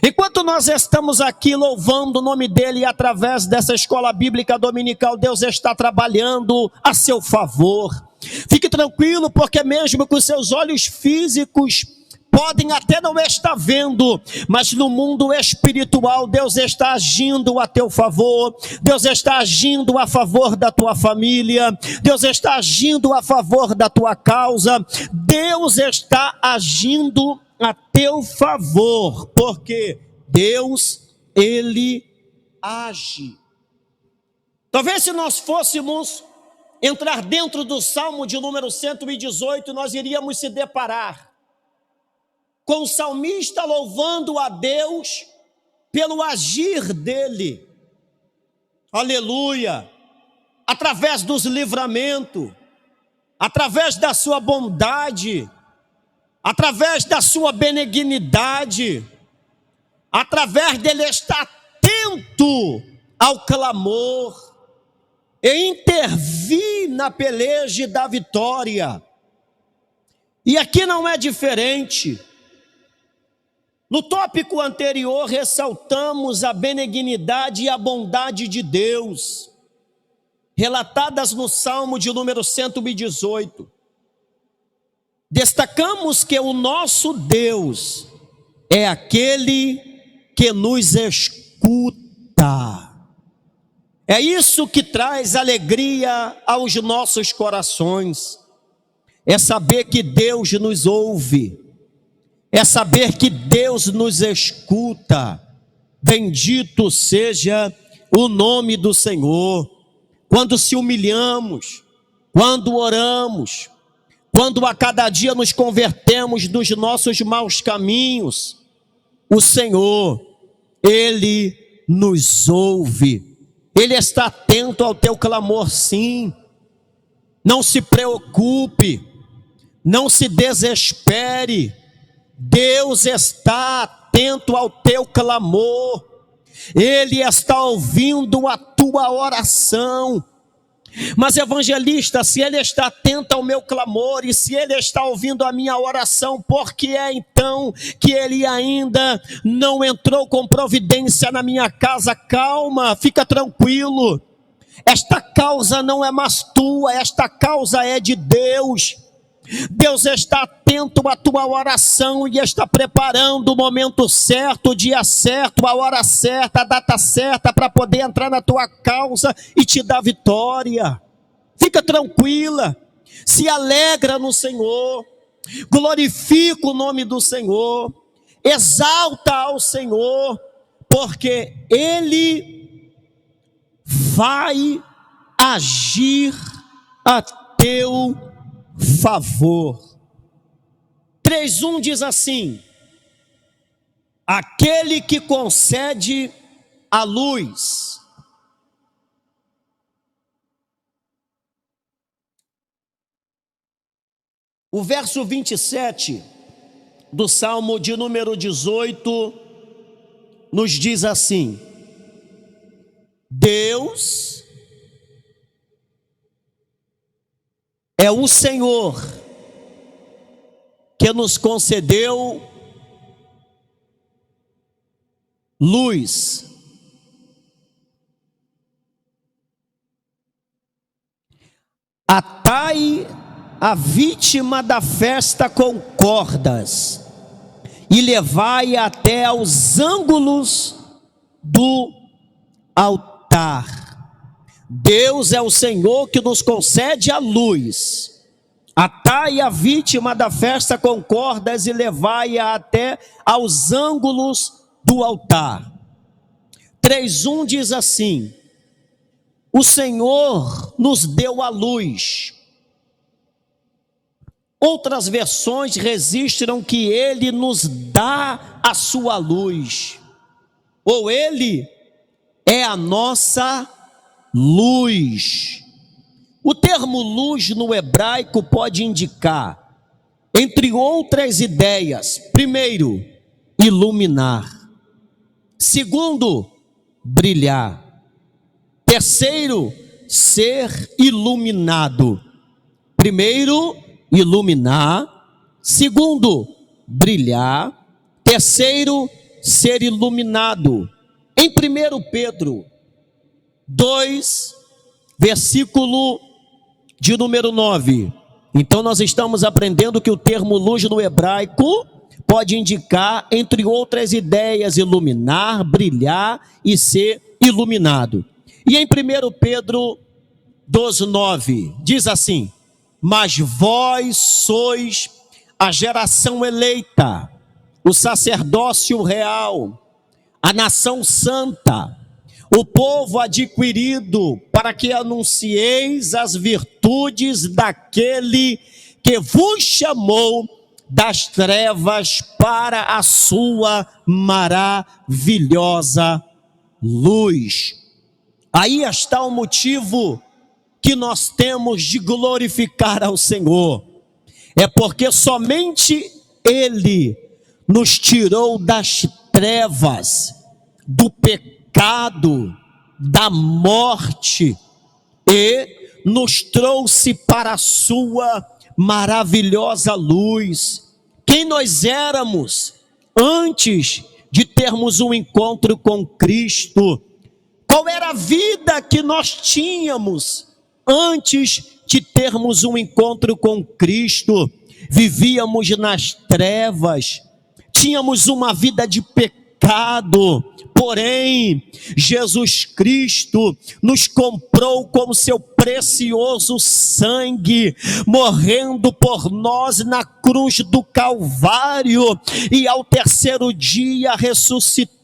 Enquanto nós estamos aqui louvando o nome dEle através dessa escola bíblica dominical, Deus está trabalhando a seu favor. Fique tranquilo, porque mesmo que os seus olhos físicos podem até não estar vendo, mas no mundo espiritual Deus está agindo a teu favor. Deus está agindo a favor da tua família. Deus está agindo a favor da tua causa. Deus está agindo a teu favor, porque Deus, Ele age. Talvez se nós fôssemos entrar dentro do Salmo de número 118, nós iríamos se deparar com o salmista louvando a Deus pelo agir dele. Aleluia! Através dos livramentos, através da sua bondade, através da sua benignidade, através dele estar atento ao clamor e intervir na peleja da vitória. E aqui não é diferente. No tópico anterior, ressaltamos a benignidade e a bondade de Deus, relatadas no Salmo de número 118. Destacamos que o nosso Deus é aquele que nos escuta. É isso que traz alegria aos nossos corações. É saber que Deus nos ouve. É saber que Deus nos escuta. Bendito seja o nome do Senhor. Quando se humilhamos, quando oramos, quando a cada dia nos convertemos dos nossos maus caminhos, o Senhor, Ele nos ouve. Ele está atento ao teu clamor, sim. Não se preocupe, não se desespere. Deus está atento ao teu clamor. Ele está ouvindo a tua oração. Mas evangelista, se Ele está atento ao meu clamor e se Ele está ouvindo a minha oração, por que é então que Ele ainda não entrou com providência na minha casa? Calma, fica tranquilo. Esta causa não é mais tua, esta causa é de Deus. Deus está atento à tua oração e está preparando o momento certo, o dia certo, a hora certa, a data certa para poder entrar na tua causa e te dar vitória. Fica tranquila, se alegra no Senhor, glorifica o nome do Senhor, exalta ao Senhor, porque Ele vai agir a teu favor. 3:1 diz assim: aquele que concede a luz. O verso 27 do Salmo de número 18 nos diz assim: Deus é o Senhor que nos concedeu luz. Atai a vítima da festa com cordas e levai-a até aos ângulos do altar. Deus é o Senhor que nos concede a luz. Atai a vítima da festa com cordas e levai-a até aos ângulos do altar. 3:1 diz assim: o Senhor nos deu a luz. Outras versões registram que Ele nos dá a sua luz, ou Ele é a nossa luz. O termo luz no hebraico pode indicar, entre outras ideias, primeiro, iluminar. Segundo, brilhar. Terceiro, ser iluminado. Primeiro, iluminar. Segundo, brilhar. Terceiro, ser iluminado. Em 1 Pedro 2, versículo de número 9. Então nós estamos aprendendo que o termo luz no hebraico pode indicar, entre outras ideias, iluminar, brilhar e ser iluminado. E em 1 Pedro 2:9 diz assim: mas vós sois a geração eleita, o sacerdócio real, a nação santa, o povo adquirido, para que anuncieis as virtudes daquele que vos chamou das trevas para a sua maravilhosa luz. Aí está o motivo que nós temos de glorificar ao Senhor. É porque somente Ele nos tirou das trevas, do pecado, da morte e nos trouxe para a sua maravilhosa luz. Quem nós éramos antes de termos um encontro com Cristo? Qual era a vida que nós tínhamos antes de termos um encontro com Cristo? Vivíamos nas trevas, tínhamos uma vida de pecado, porém, Jesus Cristo nos comprou com seu precioso sangue, morrendo por nós na cruz do Calvário, e ao terceiro dia ressuscitando.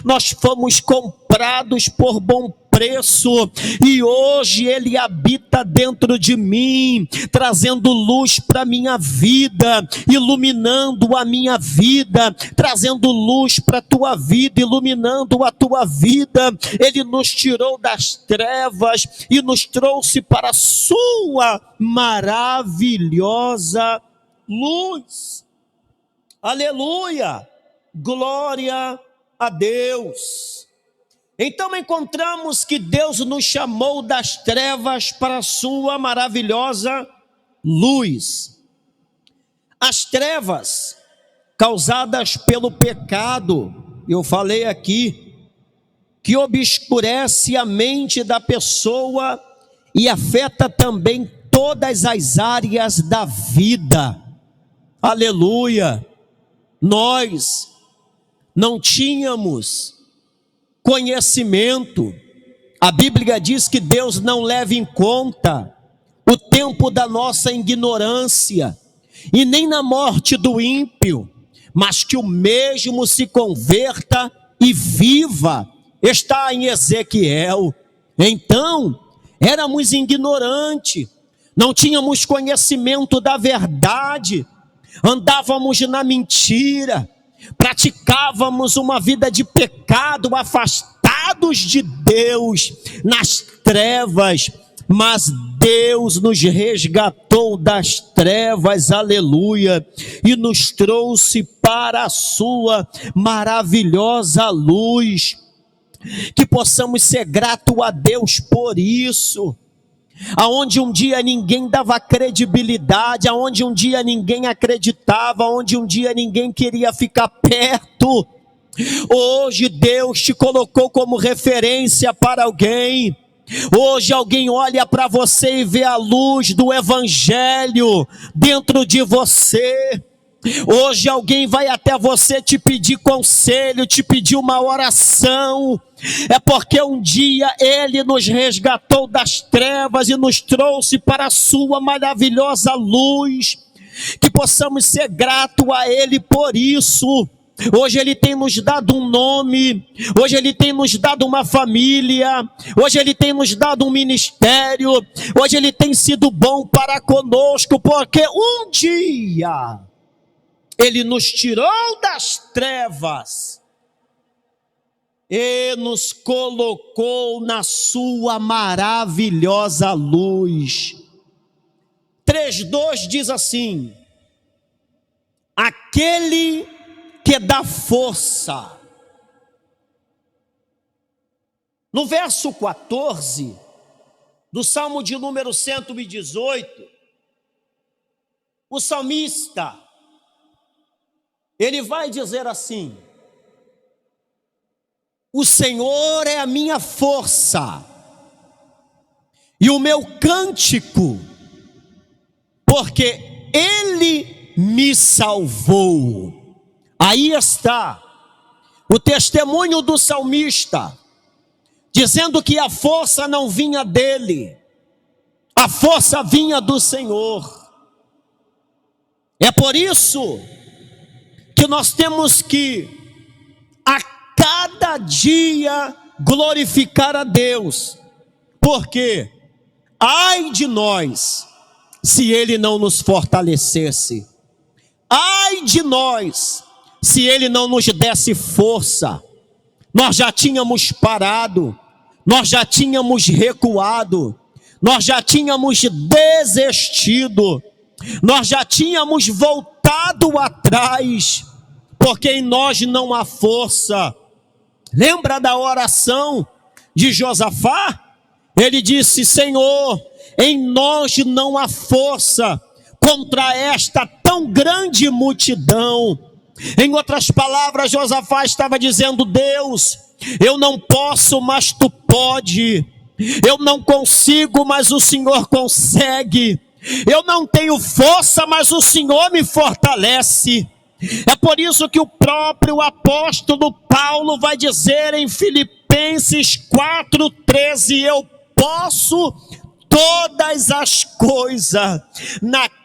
Nós fomos comprados por bom preço, e hoje Ele habita dentro de mim, trazendo luz para a minha vida, iluminando a minha vida, trazendo luz para a tua vida, iluminando a tua vida. Ele nos tirou das trevas e nos trouxe para a sua maravilhosa luz. Aleluia! Glória a Deus. Então encontramos que Deus nos chamou das trevas para a sua maravilhosa luz. As trevas causadas pelo pecado, eu falei aqui, que obscurece a mente da pessoa e afeta também todas as áreas da vida. Aleluia! Nós não tínhamos conhecimento. A Bíblia diz que Deus não leva em conta o tempo da nossa ignorância, e nem na morte do ímpio, mas que o mesmo se converta e viva. Está em Ezequiel. Então, éramos ignorantes, não tínhamos conhecimento da verdade, andávamos na mentira, praticávamos uma vida de pecado, afastados de Deus, nas trevas, mas Deus nos resgatou das trevas, aleluia, e nos trouxe para a sua maravilhosa luz. Que possamos ser gratos a Deus por isso. Aonde um dia ninguém dava credibilidade, aonde um dia ninguém acreditava, aonde um dia ninguém queria ficar perto, Hoje Deus te colocou como referência para alguém. Hoje alguém olha para você e vê a luz do Evangelho dentro de você. Hoje alguém vai até você te pedir conselho, te pedir uma oração. É porque um dia Ele nos resgatou das trevas e nos trouxe para a sua maravilhosa luz. Que possamos ser gratos a Ele por isso. Hoje Ele tem nos dado um nome, hoje Ele tem nos dado uma família, hoje Ele tem nos dado um ministério, hoje Ele tem sido bom para conosco, porque um dia Ele nos tirou das trevas e nos colocou na sua maravilhosa luz. 3:2 diz assim: aquele que dá força. No verso 14 do Salmo de número 118, o salmista, ele vai dizer assim: o Senhor é a minha força e o meu cântico, porque Ele me salvou. Aí está o testemunho do salmista, dizendo que a força não vinha dele, a força vinha do Senhor. É por isso que nós temos que a cada dia glorificar a Deus, porque ai de nós se Ele não nos fortalecesse, ai de nós se Ele não nos desse força. Nós já tínhamos parado, nós já tínhamos recuado, nós já tínhamos desistido, nós já tínhamos voltado atrás, porque em nós não há força. Lembra da oração de Josafá? Ele disse: Senhor, em nós não há força contra esta tão grande multidão. Em outras palavras, Josafá estava dizendo: Deus, eu não posso, mas Tu pode. Eu não consigo, mas o Senhor consegue. Eu não tenho força, mas o Senhor me fortalece. É por isso que o próprio apóstolo Paulo vai dizer em Filipenses 4:13: eu posso todas as coisas naquele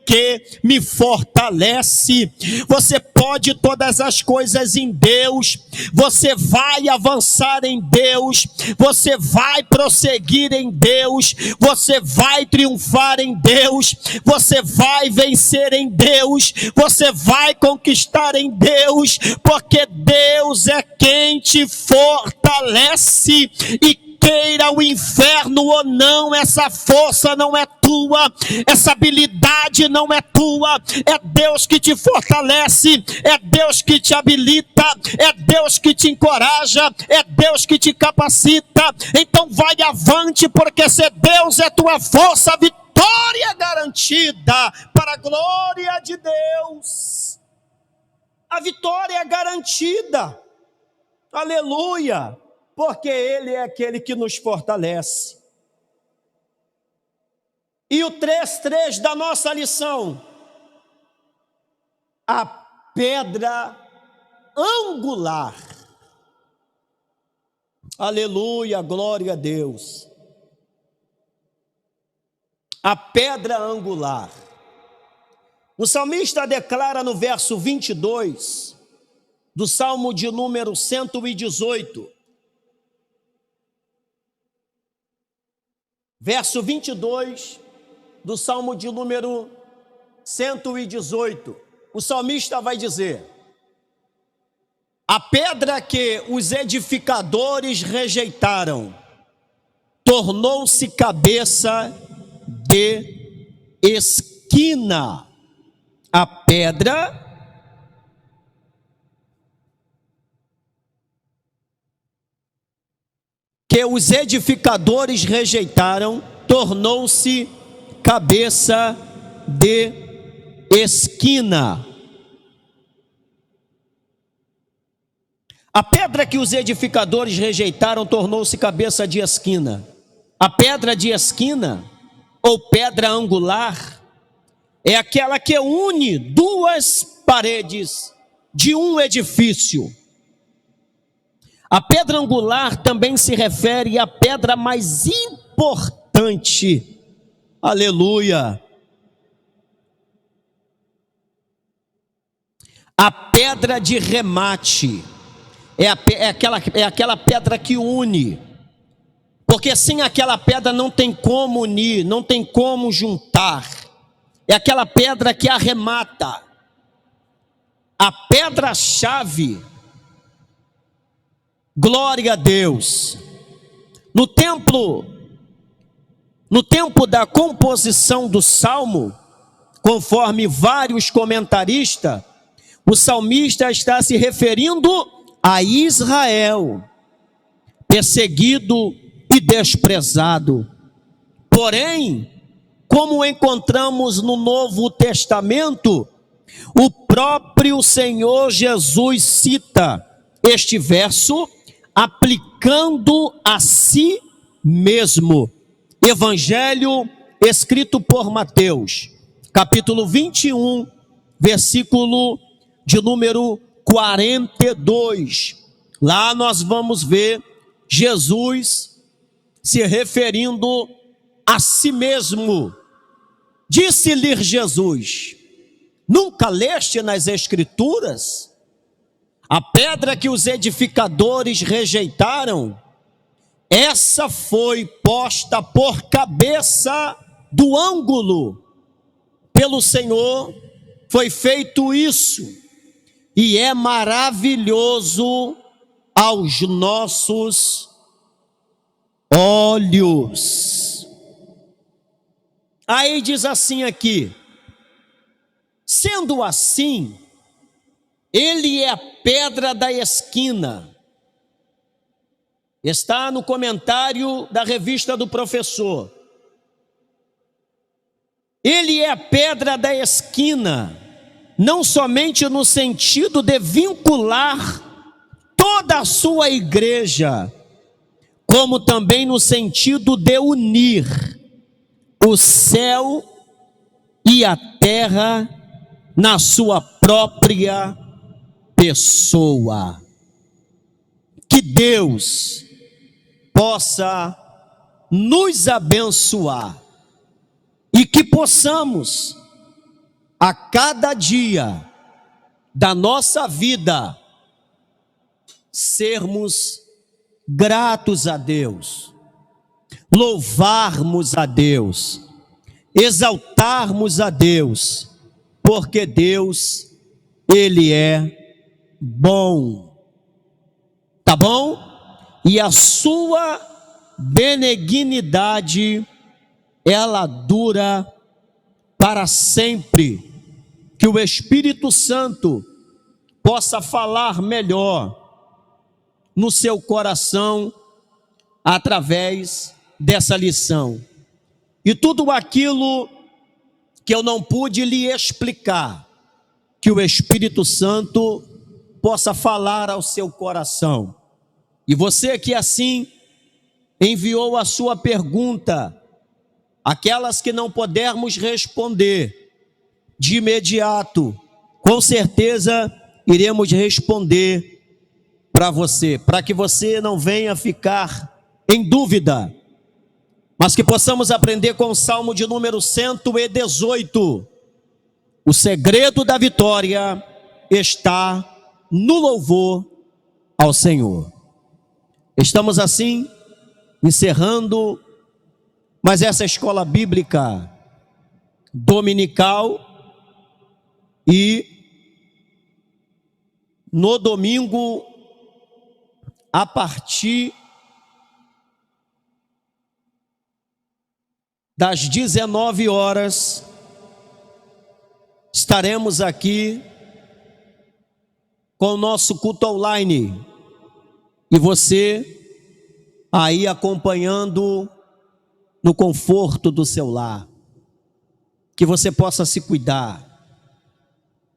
que me fortalece. Você pode todas as coisas em Deus, você vai avançar em Deus, você vai prosseguir em Deus, você vai triunfar em Deus, você vai vencer em Deus, você vai conquistar em Deus, porque Deus é quem te fortalece. E queira o inferno ou não, essa força não é tua, essa habilidade não é tua, é Deus que te fortalece, é Deus que te habilita, é Deus que te encoraja, é Deus que te capacita. Então vai avante, porque se Deus é tua força, a vitória é garantida para a glória de Deus. A vitória é garantida, aleluia, porque Ele é aquele que nos fortalece. E o 3:3 da nossa lição: a pedra angular. Aleluia, glória a Deus. A pedra angular. O salmista declara no verso 22 do Salmo de número 118, verso 22 do Salmo de número 118, o salmista vai dizer: a pedra que os edificadores rejeitaram tornou-se cabeça de esquina. A pedra que os edificadores rejeitaram tornou-se cabeça de esquina. A pedra que os edificadores rejeitaram tornou-se cabeça de esquina. A pedra de esquina, ou pedra angular, é aquela que une duas paredes de um edifício. A pedra angular também se refere à pedra mais importante. Aleluia! A pedra de remate é aquela pedra que une. Porque sem aquela pedra não tem como unir, não tem como juntar. É aquela pedra que arremata. A pedra-chave. Glória a Deus. No tempo da composição do Salmo, conforme vários comentaristas, o salmista está se referindo a Israel, perseguido e desprezado. Porém, como encontramos no Novo Testamento, o próprio Senhor Jesus cita este verso, aplicando a si mesmo. Evangelho escrito por Mateus, capítulo 21, versículo de número 42. Lá nós vamos ver Jesus se referindo a si mesmo. Disse-lhe Jesus: nunca leste nas Escrituras? A pedra que os edificadores rejeitaram, essa foi posta por cabeça do ângulo. Pelo Senhor foi feito isso, e é maravilhoso aos nossos olhos. Aí diz assim aqui: sendo assim, ele é a pedra da esquina. Está no comentário da revista do professor. Ele é a pedra da esquina, não somente no sentido de vincular toda a sua igreja, como também no sentido de unir o céu e a terra na sua própria pessoa. Que Deus possa nos abençoar e que possamos a cada dia da nossa vida sermos gratos a Deus, louvarmos a Deus, exaltarmos a Deus, porque Deus, Ele é bom, tá bom? E a sua benignidade, ela dura para sempre. Que o Espírito Santo possa falar melhor no seu coração através dessa lição. E tudo aquilo que eu não pude lhe explicar, que o Espírito Santo possa falar ao seu coração. E você que assim enviou a sua pergunta, aquelas que não pudermos responder de imediato, com certeza iremos responder para você, para que você não venha ficar em dúvida, mas que possamos aprender com o Salmo de número 118. O segredo da vitória está no louvor ao Senhor. Estamos assim encerrando mais essa escola bíblica dominical, e no domingo, a partir das 19 horas, estaremos aqui com o nosso culto online, e você aí acompanhando no conforto do seu lar. Que você possa se cuidar.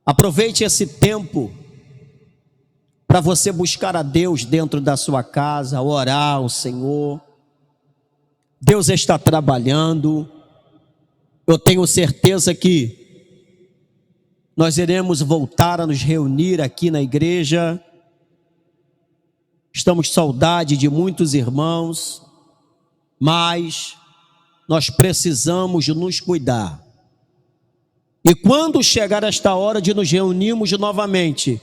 Aproveite esse tempo para você buscar a Deus dentro da sua casa, orar ao Senhor. Deus está trabalhando. Eu tenho certeza que nós iremos voltar a nos reunir aqui na igreja. Estamos com saudade de muitos irmãos, mas nós precisamos nos cuidar. E quando chegar esta hora de nos reunirmos novamente,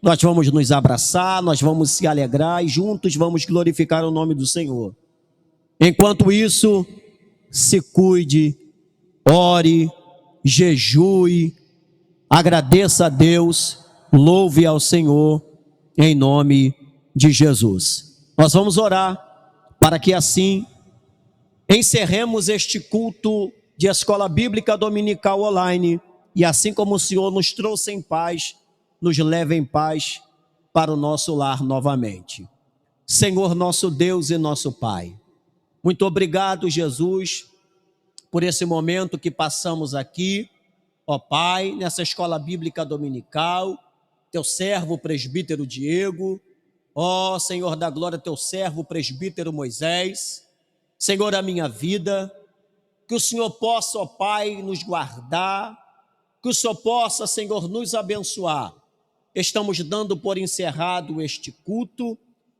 nós vamos nos abraçar, nós vamos se alegrar e juntos vamos glorificar o nome do Senhor. Enquanto isso, se cuide, ore, jejue, agradeça a Deus, louve ao Senhor, em nome de Jesus. Nós vamos orar para que assim encerremos este culto de escola bíblica dominical online e assim como o Senhor nos trouxe em paz, nos leve em paz para o nosso lar novamente. Senhor nosso Deus e nosso Pai, muito obrigado, Jesus, por esse momento que passamos aqui, ó Pai, nessa escola bíblica dominical, teu servo o presbítero Diego, ó Senhor da glória, teu servo o presbítero Moisés, Senhor, a minha vida, que o Senhor possa, ó Pai, nos guardar, que o Senhor possa, Senhor, nos abençoar. Estamos dando por encerrado este culto,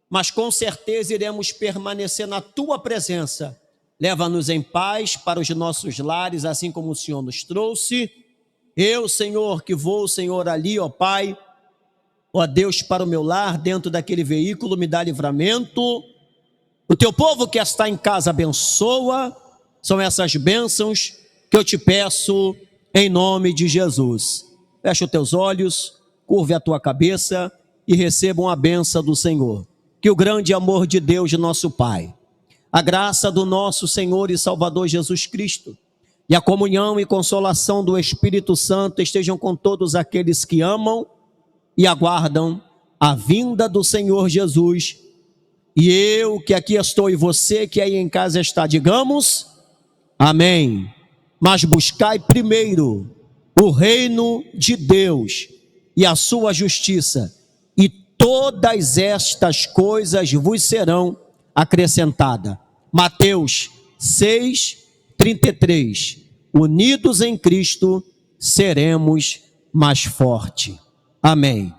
mas com certeza iremos permanecer na Tua presença. Leva-nos em paz para os nossos lares, assim como o Senhor nos trouxe. Eu, Senhor, que vou, Senhor, ali, ó Pai, ó Deus, para o meu lar, dentro daquele veículo, me dá livramento. O Teu povo que está em casa, abençoa. São essas bênçãos que eu te peço em nome de Jesus. Fecha os teus olhos, curve a tua cabeça e recebam a bênção do Senhor. Que o grande amor de Deus, de nosso Pai, a graça do nosso Senhor e Salvador Jesus Cristo e a comunhão e consolação do Espírito Santo estejam com todos aqueles que amam e aguardam a vinda do Senhor Jesus. E eu que aqui estou e você que aí em casa está, digamos amém. Mas buscai primeiro o reino de Deus e a sua justiça, e todas estas coisas vos serão acrescentadas. Mateus 6:33. Unidos em Cristo seremos mais fortes. Amém.